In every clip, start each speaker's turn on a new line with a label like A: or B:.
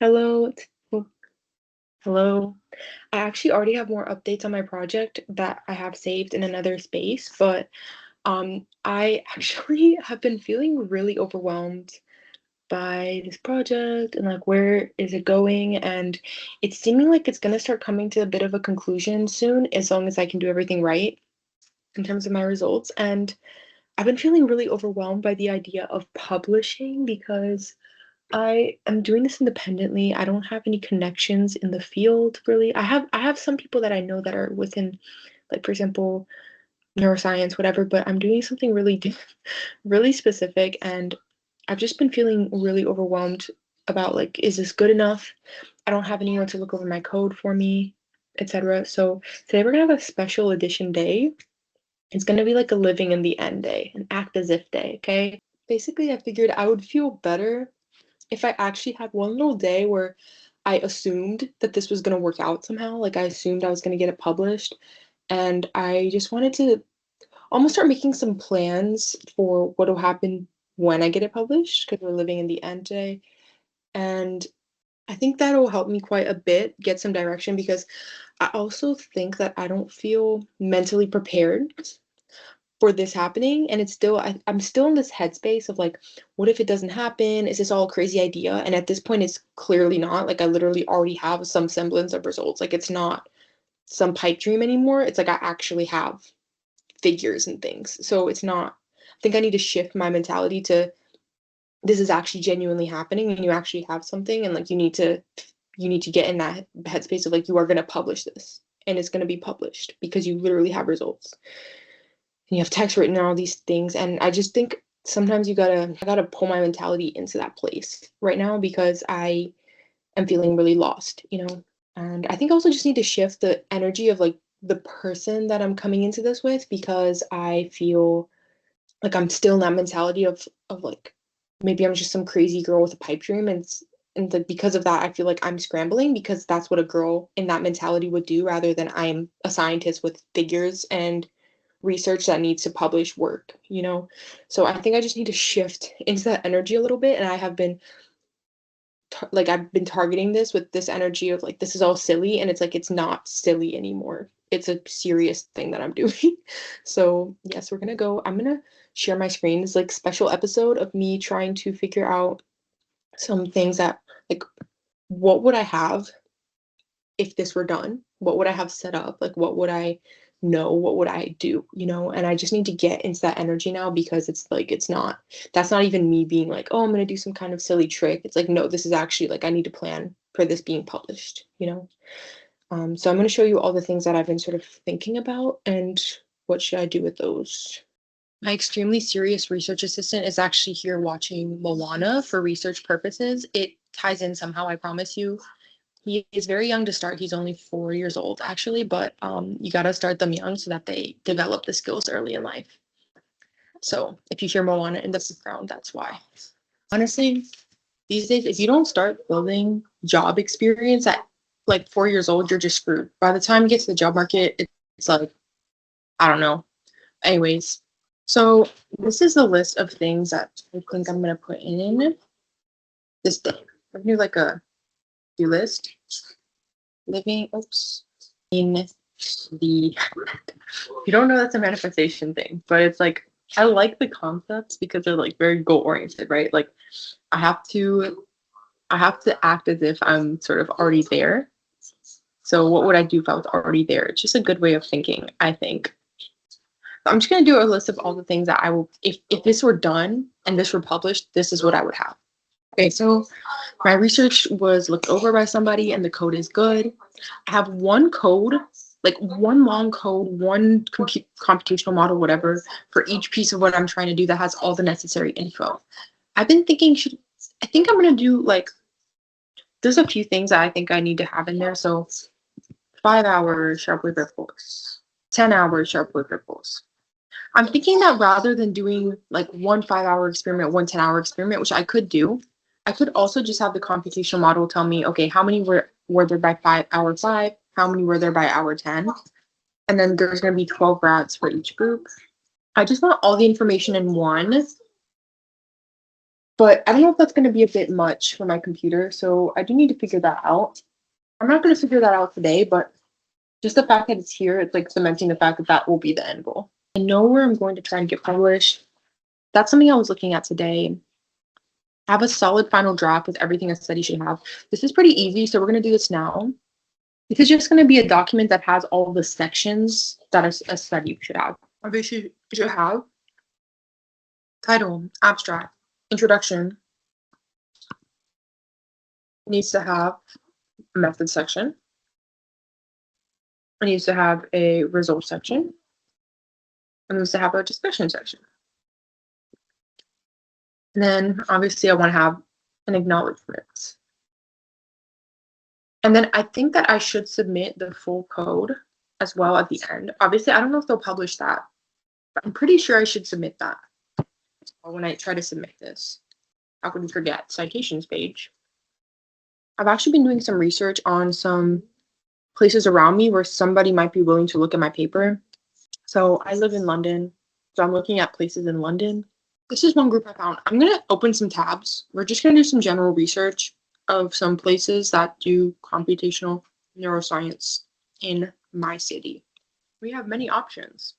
A: Hello. Oh, hello. I actually already have more updates on my project that I have saved in another space, but I actually have been feeling really overwhelmed by this project and like where is it going? And it's seeming like it's gonna start coming to a bit of a conclusion soon, as long as I can do everything right in terms of my results. And I've been feeling really overwhelmed by the idea of publishing because I am doing this independently. I don't have any connections in the field really. I have some people that I know that are within, like, for example, neuroscience, whatever, but I'm doing something really really specific, and I've just been feeling really overwhelmed about, like, is this good enough? I don't have anyone to look over my code for me, etc. So today we're gonna have a special edition day. It's gonna be like a living in the end day, an act as if day, okay? Basically, I figured I would feel better if I actually had one little day where I assumed that this was gonna work out somehow, like, I assumed I was gonna get it published, and I just wanted to almost start making some plans for what'll happen when I get it published, because 'cause we're living in the end day, and I think that'll help me quite a bit get some direction because I also think that I don't feel mentally prepared for this happening, and it's still I'm still in this headspace of like, what if it doesn't happen? Is this all a crazy idea? And at this point it's clearly not. Like, I literally already have some semblance of results. Like, it's not some pipe dream anymore. It's like I actually have figures and things. So it's not, I think I need to shift my mentality to, this is actually genuinely happening and you actually have something, and like you need to get in that headspace of like, you are going to publish this and it's going to be published because you literally have results and you have text written and all these things. And I just think sometimes I gotta pull my mentality into that place right now because I am feeling really lost. And I think I also just need to shift the energy of like the person that I'm coming into this with, because I feel like I'm still in that mentality of like, maybe I'm just some crazy girl with a pipe dream, and like, because of that I feel like I'm scrambling because that's what a girl in that mentality would do, rather than I'm a scientist with figures and research that needs to publish work. So I think I just need to shift into that energy a little bit, and I have been like, I've been targeting this with this energy of like, this is all silly, and it's like, it's not silly anymore. It's a serious thing that I'm doing. So yes, I'm gonna share my screen. It's like special episode of me trying to figure out some things that, like, what would I have if this were done? What would I have set up? Like, what would I know? What would I do? And I just need to get into that energy now, because it's like, that's not even me being like, oh, I'm going to do some kind of silly trick. It's like, no, this is actually like, I need to plan for this being published? So I'm going to show you all the things that I've been sort of thinking about and what should I do with those. My extremely serious research assistant is actually here watching Moana for research purposes. It ties in somehow, I promise you. He is very young to start. He's only 4 years old, actually, but you got to start them young so that they develop the skills early in life. So if you hear Moana in the background, that's why. Honestly, these days, if you don't start building job experience at like 4 years old, you're just screwed. By the time you get to the job market, it's like, I don't know. Anyways, so this is the list of things that I think I'm going to put in this day. I'm going to do like a do list. Living, oops, in the, you don't know, that's a manifestation thing, but it's like, I like the concepts because they're like very goal oriented, right? Like, I have to I have to act as if I'm sort of already there. So what would I do if I was already there? It's just a good way of thinking, I think. So I'm just gonna do a list of all the things that I will, if this were done and this were published, this is what I would have. Okay, so my research was looked over by somebody and the code is good. I have one code, like one long code, one computational model, whatever, for each piece of what I'm trying to do that has all the necessary info. I've been thinking, I think I'm gonna do like, there's a few things that I think I need to have in there. So 5 hours sharp wave ripples, 10 hours sharp wave ripples. I'm thinking that rather than doing like one 5 hour experiment, one 10 hour experiment, which I could do, I could also just have the computational model tell me, okay, how many were there by hour five? How many were there by hour 10? And then there's going to be 12 rats for each group. I just want all the information in one. but I don't know if that's gonna be a bit much for my computer, so I do need to figure that out. I'm not gonna figure that out today, but just the fact that it's here, it's like cementing the fact that that will be the end goal. I know where I'm going to try and get published. That's something I was looking at today. Have a solid final draft with everything a study should have. This is pretty easy, so we're gonna do this now. This is just gonna be a document that has all the sections that a study should have. Obviously, it should have title, abstract, introduction. It needs to have a method section. It needs to have a result section. It needs to have a discussion section. And then obviously I want to have an acknowledgement. And then I think that I should submit the full code as well at the end. Obviously, I don't know if they'll publish that, but I'm pretty sure I should submit that when I try to submit this. How could we forget? Citations page. I've actually been doing some research on some places around me where somebody might be willing to look at my paper. So I live in London, so I'm looking at places in London. This is one group I found. I'm gonna open some tabs. We're just gonna do some general research of some places that do computational neuroscience in my city. We have many options.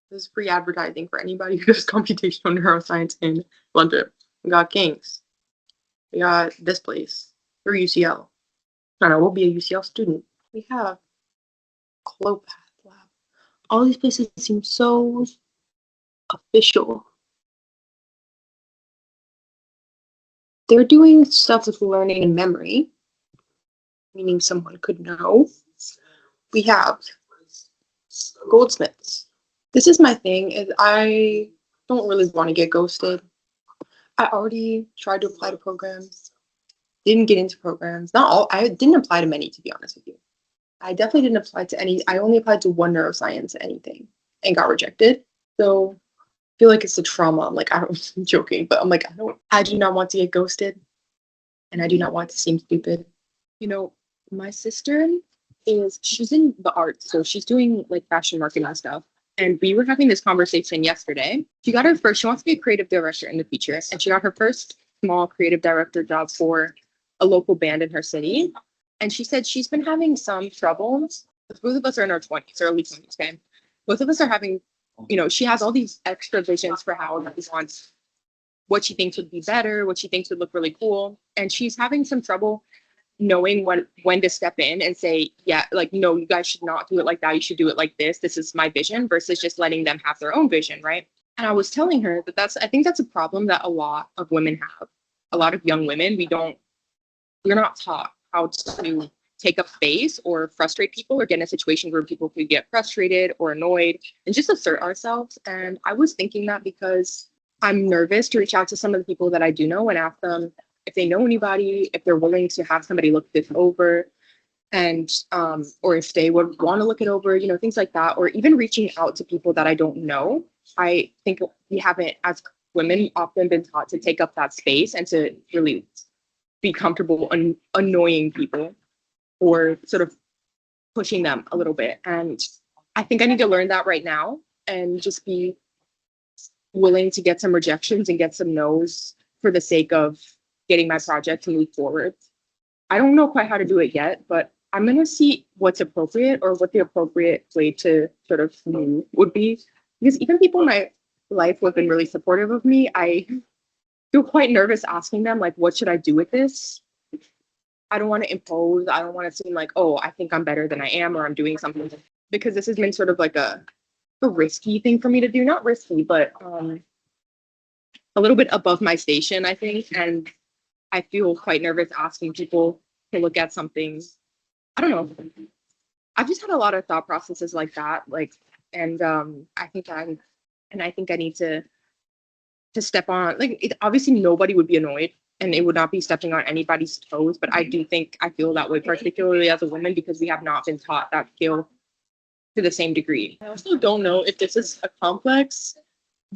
A: This is free advertising for anybody who does computational neuroscience in London. We got King's. We got this place through UCL. I don't know, we'll be a UCL student. We have Clopath Lab. All these places seem so official. They're doing stuff with learning and memory, meaning someone could know. We have Goldsmiths. This is my thing, is I don't really want to get ghosted. I already tried to apply to programs, didn't get into programs. Not all, I didn't apply to many, to be honest with you. I definitely didn't apply to any, I only applied to one neuroscience anything and got rejected. So I feel like it's a trauma. I'm like, I'm joking, but I'm like, I do not want to get ghosted and I do not want to seem stupid. You know, my sister she's in the arts, so she's doing like fashion marketing stuff. And we were having this conversation yesterday. She wants to be a creative director in the future, and she got her first small creative director job for a local band in her city. And she said she's been having some troubles. Both of us are in our 20s, early 20s, okay? Both of us are having, she has all these extra visions for how she wants, what she thinks would be better, what she thinks would look really cool. And she's having some trouble knowing when to step in and say, yeah, like, no, you guys should not do it like that. You should do it like this. This is my vision, versus just letting them have their own vision, right? And I was telling her that I think that's a problem that a lot of women have. A lot of young women, we're not taught how to take up space or frustrate people or get in a situation where people could get frustrated or annoyed and just assert ourselves. And I was thinking that because I'm nervous to reach out to some of the people that I do know and ask them if they know anybody, if they're willing to have somebody look this over, and or if they would want to look it over, things like that, or even reaching out to people that I don't know. I think we haven't, as women, often been taught to take up that space and to really be comfortable annoying people or sort of pushing them a little bit. And I think I need to learn that right now and just be willing to get some rejections and get some no's for the sake of getting my project to move forward. I don't know quite how to do it yet, but I'm going to see what's appropriate or what the appropriate way to sort of move would be. Because even people in my life who have been really supportive of me, I feel quite nervous asking them, like, what should I do with this? I don't want to impose. I don't want to seem like, oh, I think I'm better than I am, or I'm doing something, because this has been sort of like a risky thing for me to do. Not risky, but a little bit above my station, I think. And I feel quite nervous asking people to look at something. I don't know. I've just had a lot of thought processes like that, and I think I need to step on, obviously nobody would be annoyed and it would not be stepping on anybody's toes, but I feel that way, particularly as a woman, because we have not been taught that skill to the same degree. I also don't know if this is a complex,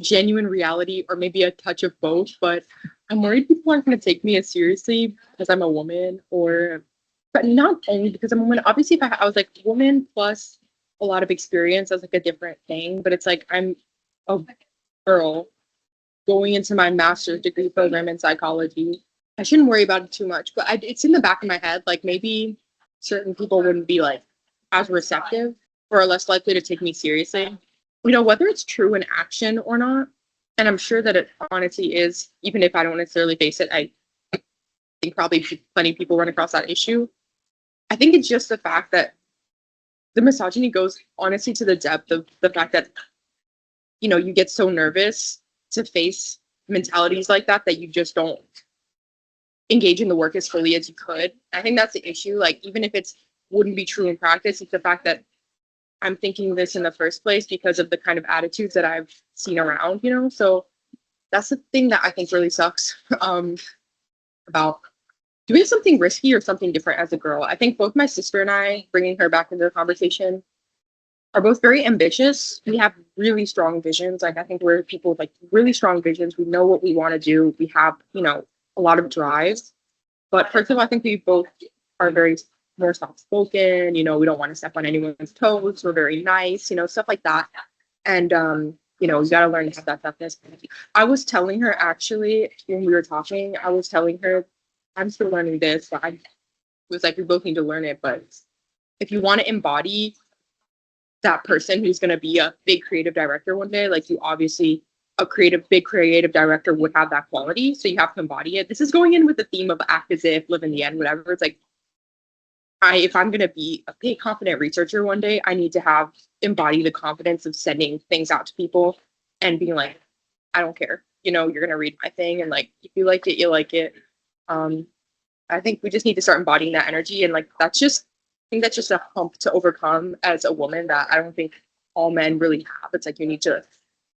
A: genuine reality or maybe a touch of both, but I'm worried people aren't going to take me as seriously because I'm a woman, but not only because I'm a woman. Obviously, if I was like woman plus a lot of experience, that's like a different thing, but it's like I'm a girl
B: going into my master's degree program in psychology. I shouldn't worry about it too much, but it's in the back of my head. Like maybe certain people wouldn't be like as receptive or are less likely to take me seriously. You know, whether it's true in action or not. And I'm sure that it honestly is, even if I don't necessarily face it, I think probably plenty of people run across that issue. I think it's just the fact that the misogyny goes honestly to the depth of the fact that, you know, you get so nervous to face mentalities like that you just don't engage in the work as fully as you could. I think that's the issue. Like, even if it's wouldn't be true in practice, it's the fact that I'm thinking this in the first place because of the kind of attitudes that I've seen around, you know? So that's the thing that I think really sucks about doing something risky or something different as a girl. I think both my sister and I, bringing her back into the conversation, are both very ambitious. We have really strong visions. Like, I think we're people with like really strong visions. We know what we want to do. We have, you know, a lot of drive. But first of all, I think we both are very more soft spoken. You know, we don't want to step on anyone's toes. We're very nice, you know, stuff like that. And you know, you gotta learn to have that toughness. I was telling her actually when we were talking, I was telling her I'm still learning this, but I was like, we both need to learn it. But if you want to embody that person who's going to be a big creative director one day, like you obviously, big creative director would have that quality. So you have to embody it. This is going in with the theme of act as if, live in the end, whatever. It's like, if I'm going to be a big confident researcher one day, I need to have embody the confidence of sending things out to people and being like, I don't care. You know, you're going to read my thing. And like, if you like it, you like it. I think we just need to start embodying that energy. And like, I think that's just a hump to overcome as a woman that I don't think all men really have. It's like you need to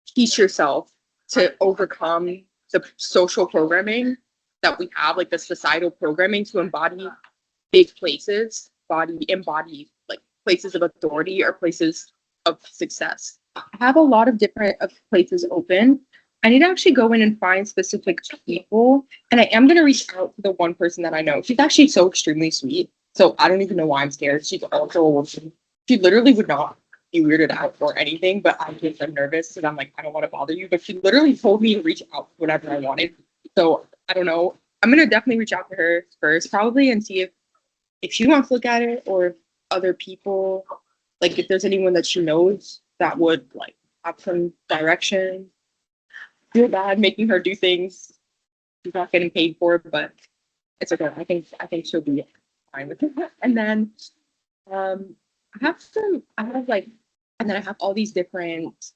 B: teach yourself to overcome the social programming that we have, like the societal programming to embody big places, embody like places of authority or places of success. I have a lot of different places open. I need to actually go in and find specific people. And I am going to reach out to the one person that I know. She's actually so extremely sweet. So I don't even know why I'm scared. She's also a woman. She literally would not be weirded out or anything, but I just am nervous because I'm like, I don't want to bother you. But she literally told me to reach out whatever I wanted. So I don't know. I'm going to definitely reach out to her first, probably, and see if she wants to look at it or if other people, like if there's anyone that she knows that would like have some direction. Feel bad making her do things she's not getting paid for, but it's okay. I think she'll be fine with it. And then I have like, and then I have all these different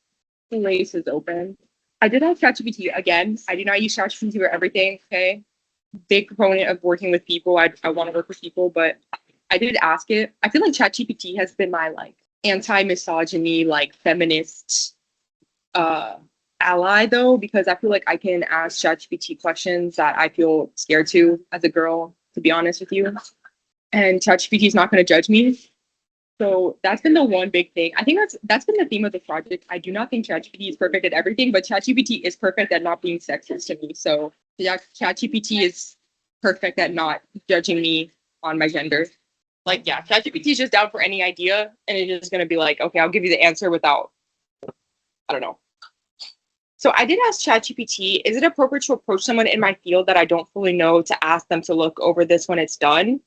B: places open. I did have ChatGPT again. I do not use ChatGPT for everything. Okay, big proponent of working with people. I want to work with people, but I did ask it. I feel like ChatGPT has been my like anti-misogyny, like feminist ally though, because I feel like I can ask ChatGPT questions that I feel scared to as a girl, to be honest with you. And ChatGPT is not going to judge me. So that's been the one big thing. I think that's been the theme of the project. I do not think ChatGPT is perfect at everything, but ChatGPT is perfect at not being sexist to me. So yeah, ChatGPT is perfect at not judging me on my gender. Like, yeah, ChatGPT is just down for any idea, and it's just gonna be like, okay, I'll give you the answer without, I don't know. So I did ask ChatGPT, is it appropriate to approach someone in my field that I don't fully know to ask them to look over this when it's done?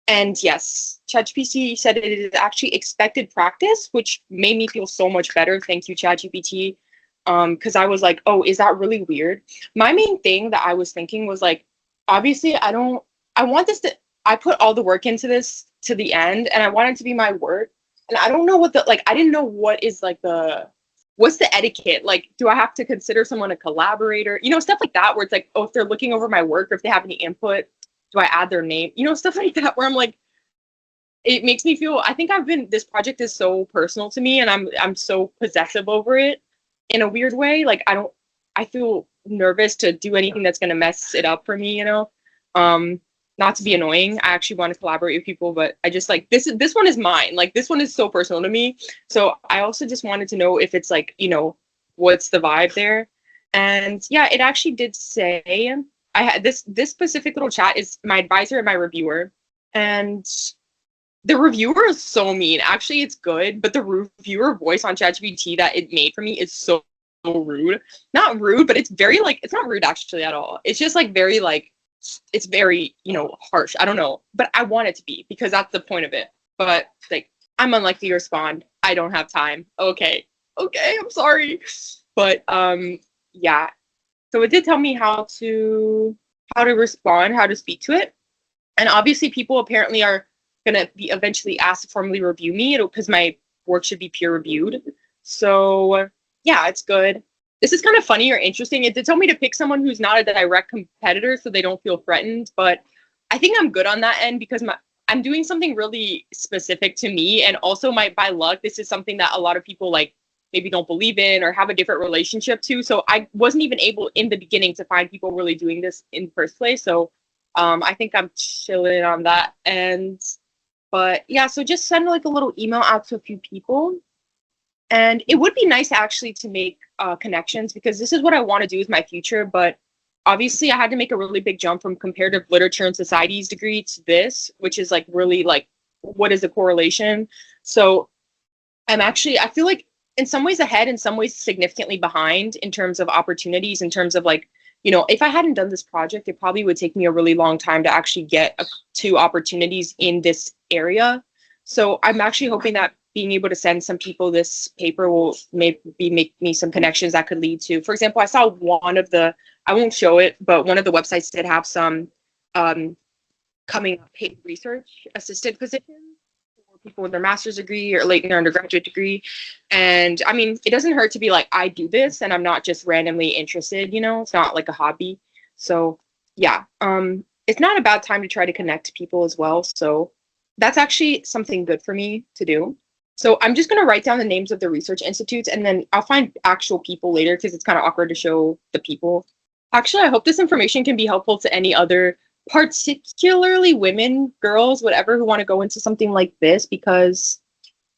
B: And yes, ChatGPT said it is actually expected practice, which made me feel so much better. Thank you, ChatGPT. Because I was like, oh, is that really weird? My main thing that I was thinking was like, obviously, I want this to, I put all the work into this to the end, and I want it to be my work. And I don't know what I didn't know what is like what's the etiquette? Like, do I have to consider someone a collaborator? You know, stuff like that, where it's like, oh, if they're looking over my work or if they have any input, do I add their name? You know, stuff like that, where I'm like, it makes me feel, I think this project is so personal to me and I'm so possessive over it in a weird way. Like, I feel nervous to do anything that's going to mess it up for me, you know? Not to be annoying. I actually want to collaborate with people, but I just like, this one is mine. Like, this one is so personal to me. So I also just wanted to know if it's like, you know, what's the vibe there? And yeah, it actually did say, I had this specific little chat is my advisor and my reviewer. And the reviewer is so mean. Actually, it's good, but the reviewer voice on ChatGPT that it made for me is so rude. Not rude, but it's very like, it's not rude actually at all. It's just like very like, it's very, harsh. I don't know, but I want it to be because that's the point of it. But like, I'm unlikely to respond. I don't have time. Okay. Okay. I'm sorry. But, yeah. So it did tell me how to respond, how to speak to it. And obviously people apparently are going to be eventually asked to formally review me because my work should be peer reviewed. So yeah, it's good. This is kind of funny or interesting. It did tell me to pick someone who's not a direct competitor so they don't feel threatened, but I think I'm good on that end because I'm doing something really specific to me, and also by luck, this is something that a lot of people like maybe don't believe in or have a different relationship to. So I wasn't even able in the beginning to find people really doing this in the first place. So I think I'm chilling on that end. But yeah, so just send like a little email out to a few people. And it would be nice actually to make connections because this is what I want to do with my future. But obviously, I had to make a really big jump from comparative literature and societies degree to this, which is like really like, what is the correlation? So I feel like in some ways ahead, in some ways significantly behind in terms of opportunities, in terms of like, if I hadn't done this project, it probably would take me a really long time to actually get to opportunities in this area. So I'm actually hoping that being able to send some people this paper will maybe make me some connections that could lead to, for example, I saw I won't show it, but one of the websites did have some coming up paid research assistant positions for people with their master's degree or late in their undergraduate degree. And I mean, it doesn't hurt to be like, I do this and I'm not just randomly interested, it's not like a hobby. So yeah, it's not a bad time to try to connect to people as well. So that's actually something good for me to do. So I'm just going to write down the names of the research institutes and then I'll find actual people later because it's kind of awkward to show the people. Actually, I hope this information can be helpful to any other, particularly women, girls, whatever, who want to go into something like this because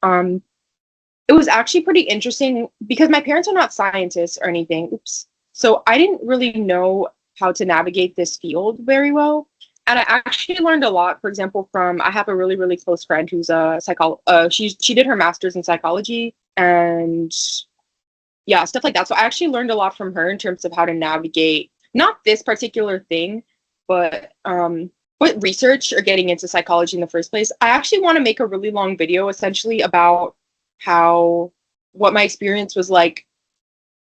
B: it was actually pretty interesting because my parents are not scientists or anything. Oops. So I didn't really know how to navigate this field very well. And I actually learned a lot, for example, I have a really, really close friend who's a she did her master's in psychology and yeah, stuff like that. So I actually learned a lot from her in terms of how to navigate, not this particular thing, but what research or getting into psychology in the first place. I actually want to make a really long video essentially about what my experience was like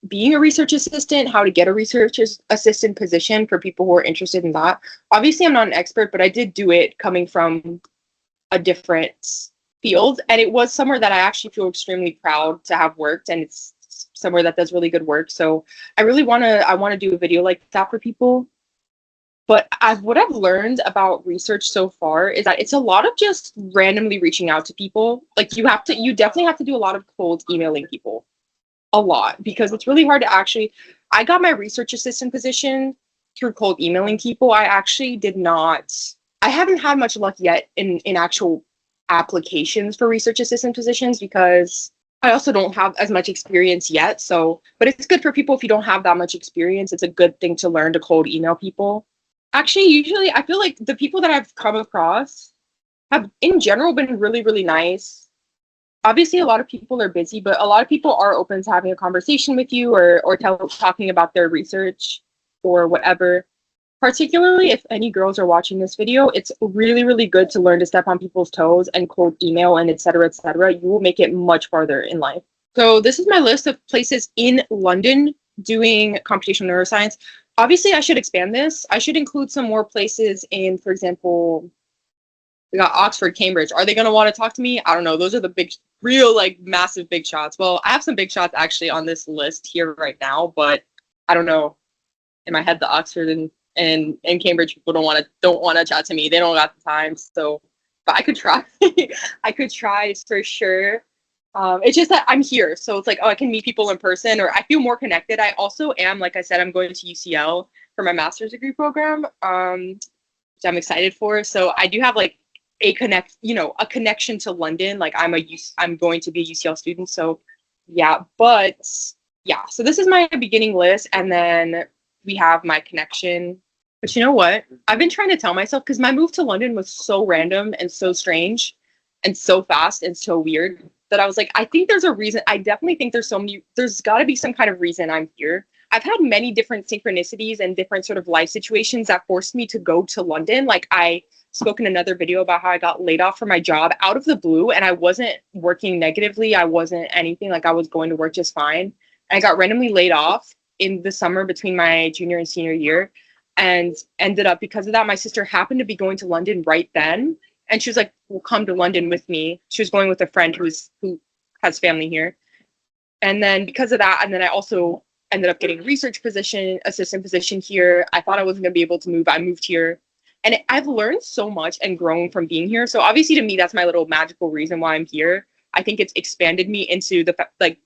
B: being a research assistant, how to get a research assistant position for people who are interested in that. Obviously, I'm not an expert, but I did do it coming from a different field. And it was somewhere that I actually feel extremely proud to have worked. And it's somewhere that does really good work. So I want to do a video like that for people. But what I've learned about research so far is that it's a lot of just randomly reaching out to people. Like you definitely have to do a lot of cold emailing people. A lot because it's really hard to actually. I got my research assistant position through cold emailing people. I haven't had much luck yet in actual applications for research assistant positions because I also don't have as much experience yet. So, but it's good for people if you don't have that much experience. It's a good thing to learn to cold email people. Actually, usually I feel like the people that I've come across have in general been really, really nice. Obviously a lot of people are busy, but a lot of people are open to having a conversation with you or talking about their research or whatever. Particularly if any girls are watching this video, it's really, really good to learn to step on people's toes and cold email and et cetera, et cetera. You will make it much farther in life. So this is my list of places in London doing computational neuroscience. Obviously, I should expand this. I should include some more places in, for example, we got Oxford, Cambridge. Are they going to want to talk to me? I don't know. Those are the big, real, like, massive big shots. Well, I have some big shots actually on this list here right now, but I don't know. In my head, the Oxford and Cambridge people don't want to chat to me. They don't got the time. So, but I could try. I could try for sure. It's just that I'm here, so it's like, oh, I can meet people in person, or I feel more connected. I also am, like I said, I'm going to UCL for my master's degree program, which I'm excited for. So I do have like a connection to London. Like I'm going to be a UCL student. So yeah, but yeah. So this is my beginning list, and then we have my connection. But you know what? I've been trying to tell myself because my move to London was so random and so strange, and so fast and so weird. that I was like, I think there's a reason. I definitely think there's got to be some kind of reason I'm here. I've had many different synchronicities and different sort of life situations that forced me to go to London. Like I spoke in another video about how I got laid off from my job out of the blue, and I wasn't working negatively. I wasn't anything, like I was going to work just fine. And I got randomly laid off in the summer between my junior and senior year, and ended up, because of that, my sister happened to be going to London right then. And she was like, well, come to London with me. She was going with a friend who has family here. And then because of that, and then I also ended up getting a research position, assistant position here. I thought I wasn't going to be able to move. I moved here. And I've learned so much and grown from being here. So obviously to me, that's my little magical reason why I'm here. I think it's expanded me into like,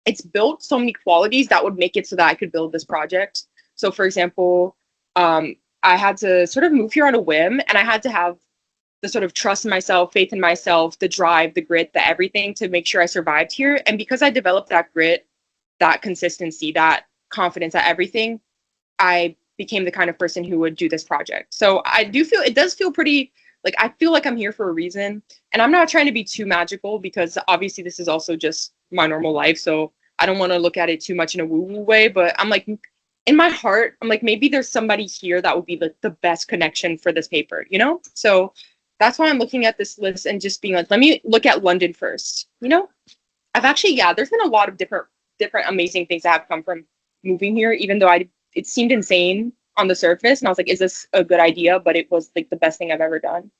B: it's built so many qualities that would make it so that I could build this project. So for example, I had to sort of move here on a whim, and I had to have the sort of trust in myself, faith in myself, the drive, the grit, the everything to make sure I survived here. And because I developed that grit, that consistency, that confidence, that everything, I became the kind of person who would do this project. So I do feel, it does feel pretty, like I feel like I'm here for a reason. And I'm not trying to be too magical, because obviously this is also just my normal life. So I don't want to look at it too much in a woo-woo way, but I'm like, in my heart, I'm like, maybe there's somebody here that would be the best connection for this paper, you know? So that's why I'm looking at this list and just being like, let me look at London first, you know? I've actually, yeah, there's been a lot of different amazing things that have come from moving here, even though it seemed insane on the surface. And I was like, is this a good idea? But it was like the best thing I've ever done.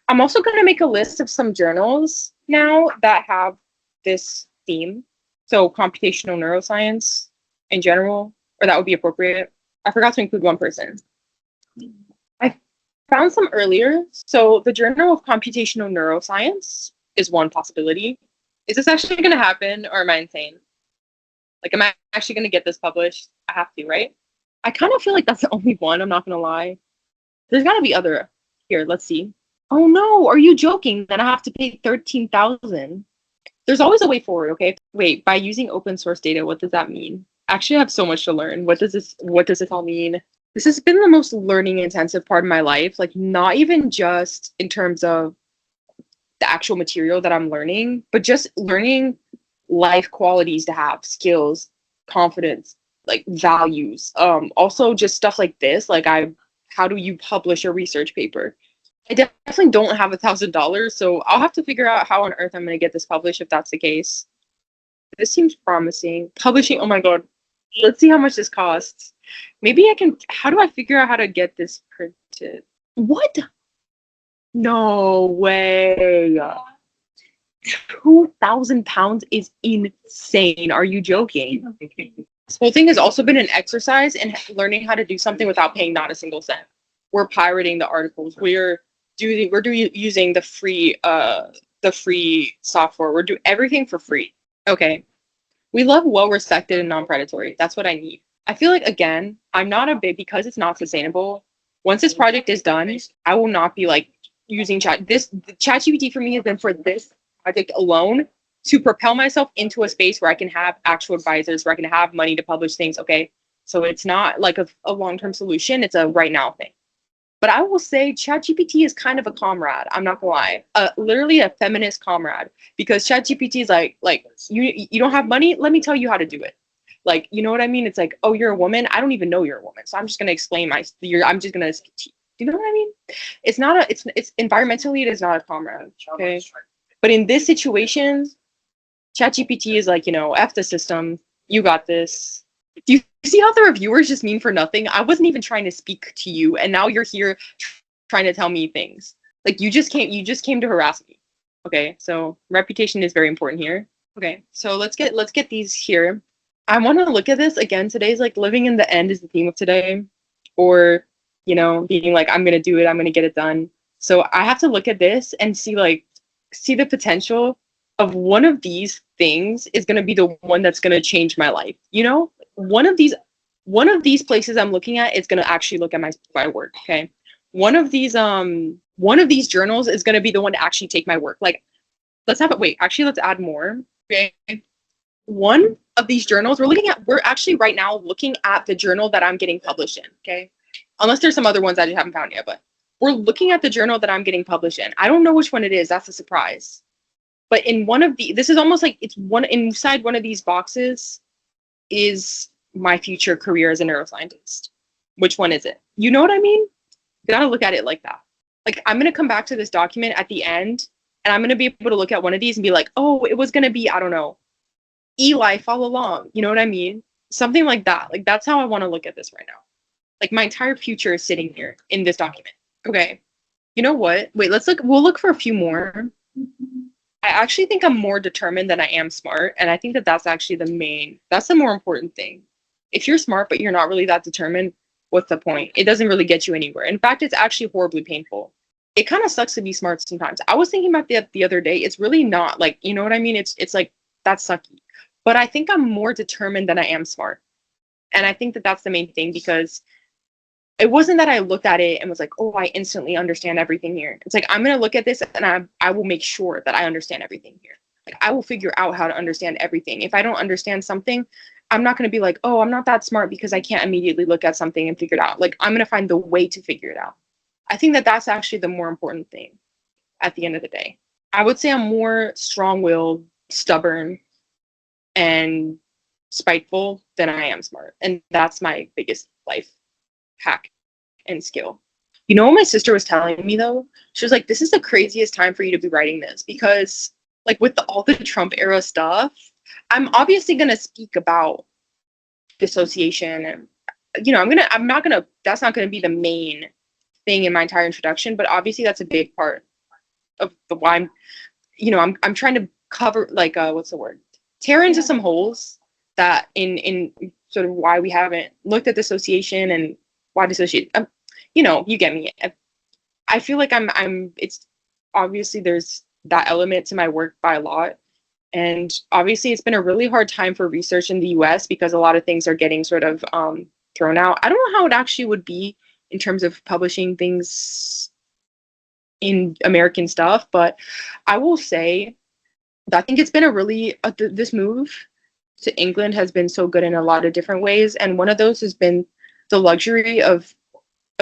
B: I'm also going to make a list of some journals now that have this theme. So computational neuroscience in general, or that would be appropriate. I forgot to include one person. I found some earlier. So the Journal of Computational Neuroscience is one possibility. Is this actually going to happen, or am I insane? Like, am I actually going to get this published? I have to, right? I kind of feel like that's the only one. I'm not going to lie. There's got to be other. Here, let's see. Oh no, are you joking? Then I have to pay 13,000. There's always a way forward, okay? Wait, by using open source data, what does that mean? Actually, I have so much to learn. What does this all mean? This has been the most learning intensive part of my life. Like, not even just in terms of the actual material that I'm learning, but just learning life qualities to have, skills, confidence, like values. Also just stuff like this, like how do you publish a research paper? I definitely don't have $1,000, so I'll have to figure out how on earth I'm going to get this published if that's the case. This seems promising. Publishing, oh my god. Let's see how much this costs. Maybe I can, how do I figure out how to get this printed? What? No way. £2,000 is insane. Are you joking? This whole thing has also been an exercise in learning how to do something without paying not a single cent. We're pirating the articles. We're using the free software. We're doing everything for free. Okay. We love well-respected and non-predatory. That's what I need. I feel like, again, I'm not a big, because it's not sustainable. Once this project is done, I will not be like using ChatGPT for me has been for this project alone to propel myself into a space where I can have actual advisors, where I can have money to publish things. Okay. So it's not like a long-term solution. It's a right now thing. But I will say ChatGPT is kind of a comrade. I'm not gonna lie, literally a feminist comrade, because ChatGPT is like you don't have money. Let me tell you how to do it. Like, you know what I mean? It's like, oh, you're a woman. I don't even know you're a woman, so I'm just gonna explain I'm just gonna. You know what I mean? It's not it's environmentally, it is not a comrade. Okay, but in this situation, ChatGPT is like, F the system. You got this. Do you see how the reviewers just mean for nothing? I wasn't even trying to speak to you, and now you're here trying to tell me things. Like, you just came to harass me. Okay, so reputation is very important here. Okay, so let's get these here. I want to look at this again. Today's like living in the end is the theme of today, or being like, I'm gonna do it, I'm gonna get it done. So I have to look at this and see the potential of one of these things is gonna be the one that's gonna change my life. One of these places I'm looking at is gonna actually look at my work. Okay, one of these journals is gonna be the one to actually take my work. Like, let's add more. Okay, one of these journals we're actually right now looking at the journal that I'm getting published in. Okay, unless there's some other ones I just haven't found yet, but we're looking at the journal that I'm getting published in. I don't know which one it is. That's a surprise. But in one of the, this is almost like it's one inside one of these boxes is my future career as a neuroscientist. Which one is it? You know what I mean? You gotta look at it like that. Like, I'm gonna come back to this document at the end, and I'm gonna be able to look at one of these and be like, oh, it was gonna be, I don't know, E-Life all along. You know what I mean? Something like that. Like, that's how I want to look at this right now. Like, my entire future is sitting here in this document. Okay. You know what? Wait, let's look. We'll look for a few more. I actually think I'm more determined than I am smart. And I think that that's actually that's the more important thing. If you're smart, but you're not really that determined, what's the point? It doesn't really get you anywhere. In fact, it's actually horribly painful. It kind of sucks to be smart sometimes. I was thinking about the other day. It's really not like, you know what I mean? It's like, that's sucky. But I think I'm more determined than I am smart. And I think that that's the main thing, because it wasn't that I looked at it and was like, oh, I instantly understand everything here. It's like, I'm going to look at this and I will make sure that I understand everything here. Like, I will figure out how to understand everything. If I don't understand something, I'm not going to be like, oh, I'm not that smart because I can't immediately look at something and figure it out. Like, I'm going to find the way to figure it out. I think that that's actually the more important thing at the end of the day. I would say I'm more strong-willed, stubborn, and spiteful than I am smart. And that's my biggest life hack and skill. You know what my sister was telling me though? She was like, this is the craziest time for you to be writing this, because like with all the Trump era stuff, I'm obviously going to speak about dissociation, and that's not going to be the main thing in my entire introduction, but obviously that's a big part of the why I'm trying to cover, like, what's the word? Tear into some holes that in sort of why we haven't looked at dissociation and why dissociate. You get me. I feel like it's obviously there's that element to my work by a lot. And obviously it's been a really hard time for research in the US because a lot of things are getting sort of thrown out. I don't know how it actually would be in terms of publishing things in American stuff, but I will say that I think it's been this move to England has been so good in a lot of different ways. And one of those has been the luxury of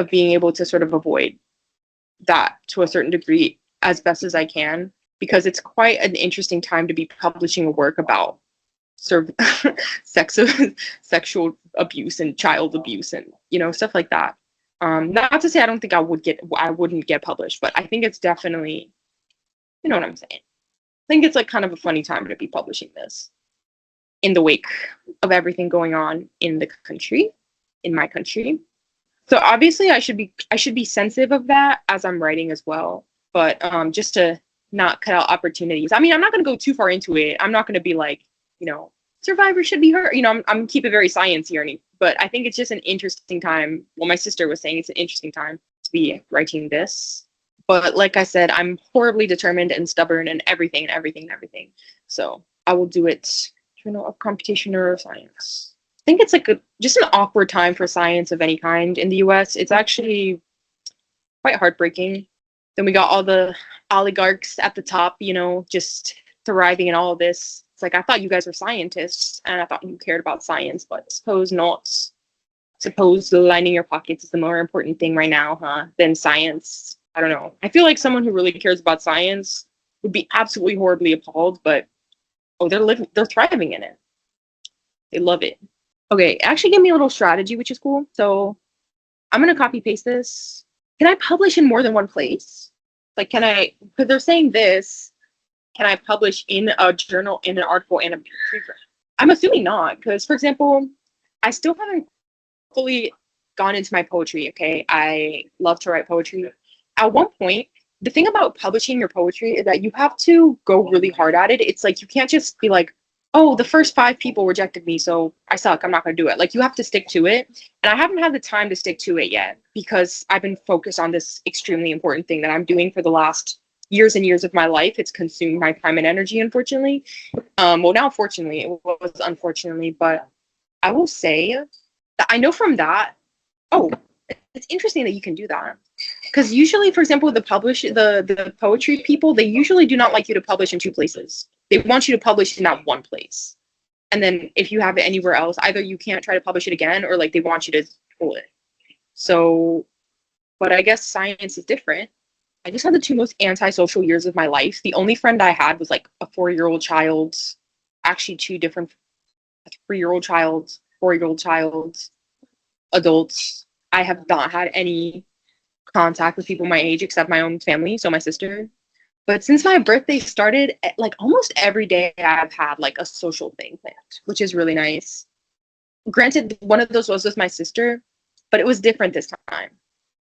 B: being able to sort of avoid that to a certain degree as best as I can, because it's quite an interesting time to be publishing a work about sort of sexual abuse and child abuse and stuff like that. Not to say I don't think I wouldn't get published, but I think it's definitely, you know what I'm saying. I think it's like kind of a funny time to be publishing this in the wake of everything going on in the country, in my country. So obviously I should be sensitive of that as I'm writing as well, but just to not cut out opportunities. I mean, I'm not going to go too far into it. I'm not going to be like, survivors should be hurt. I'm keep it very sciencey, but I think it's just an interesting time. Well, my sister was saying it's an interesting time to be writing this. But like I said, I'm horribly determined and stubborn and everything. So I will do it. Journal of Computational Neuroscience. I think it's like just an awkward time for science of any kind in the US. It's actually quite heartbreaking. Then we got all the oligarchs at the top, just thriving in all of this. It's like, I thought you guys were scientists and I thought you cared about science, but suppose not. Suppose lining your pockets is the more important thing right now, than science. I don't know. I feel like someone who really cares about science would be absolutely horribly appalled, but they're thriving in it. They love it. Okay, it actually gave me a little strategy, which is cool. So I'm gonna copy paste this. Can I publish in more than one place? Like, because they're saying this, can I publish in a journal, in an article, and a preprint? I'm assuming not, because, for example, I still haven't fully gone into my poetry, okay? I love to write poetry. At one point, the thing about publishing your poetry is that you have to go really hard at it. It's like, you can't just be like, oh, the first 5 people rejected me, so I suck, I'm not going to do it. Like, you have to stick to it. And I haven't had the time to stick to it yet because I've been focused on this extremely important thing that I'm doing for the last years and years of my life. It's consumed my time and energy, unfortunately. Well, now, fortunately, it was unfortunately, but I will say that I know from that, oh, it's interesting that you can do that. Because usually, for example, the poetry people, they usually do not like you to publish in 2 places. They want you to publish in that one place. And then if you have it anywhere else, either you can't try to publish it again, or like they want you to pull it. So, but I guess science is different. I just had the two most antisocial years of my life. The only friend I had was like a 4-year-old child, actually two different, a 3-year-old child, 4-year-old child, adults. I have not had any contact with people my age except my own family, so my sister. But since my birthday started, like almost every day I've had like a social thing planned, which is really nice. Granted, one of those was with my sister, but it was different this time.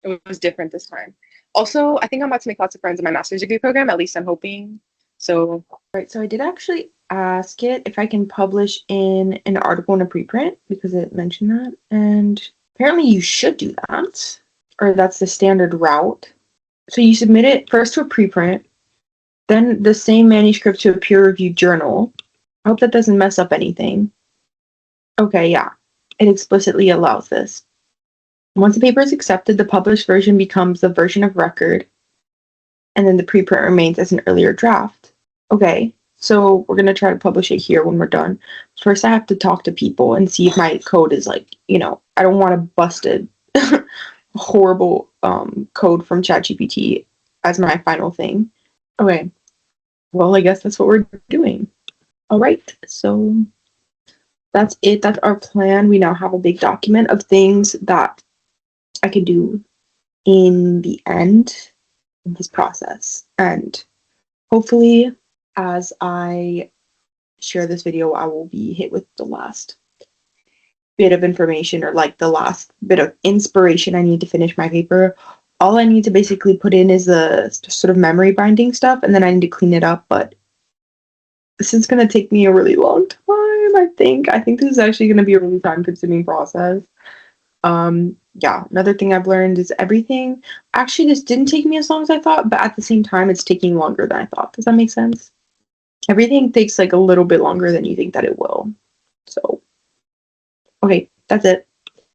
B: It was different this time. Also, I think I'm about to make lots of friends in my master's degree program. At least I'm hoping. So,
C: Right, so I did actually ask it if I can publish in an article in a preprint because it mentioned that. And apparently you should do that, or that's the standard route. So you submit it first to a preprint, then the same manuscript to a peer-reviewed journal. I hope that doesn't mess up anything. Okay, yeah, it explicitly allows this. Once the paper is accepted, the published version becomes the version of record, and then the preprint remains as an earlier draft. Okay, so we're going to try to publish it here when we're done. First, I have to talk to people and see if my code is like, I don't want a busted, horrible code from ChatGPT as my final thing. Okay, well, I guess that's what we're doing. All right, so that's it. That's our plan. We now have a big document of things that I can do in the end of this process. And hopefully, as I share this video, I will be hit with the last bit of information or like the last bit of inspiration I need to finish my paper. All I need to basically put in is the sort of memory binding stuff, and then I need to clean it up. But this is going to take me a really long time, I think. I think this is actually going to be a really time-consuming process. Yeah, another thing I've learned is everything. Actually, this didn't take me as long as I thought, but at the same time, it's taking longer than I thought. Does that make sense? Everything takes like a little bit longer than you think that it will. So, okay, that's it.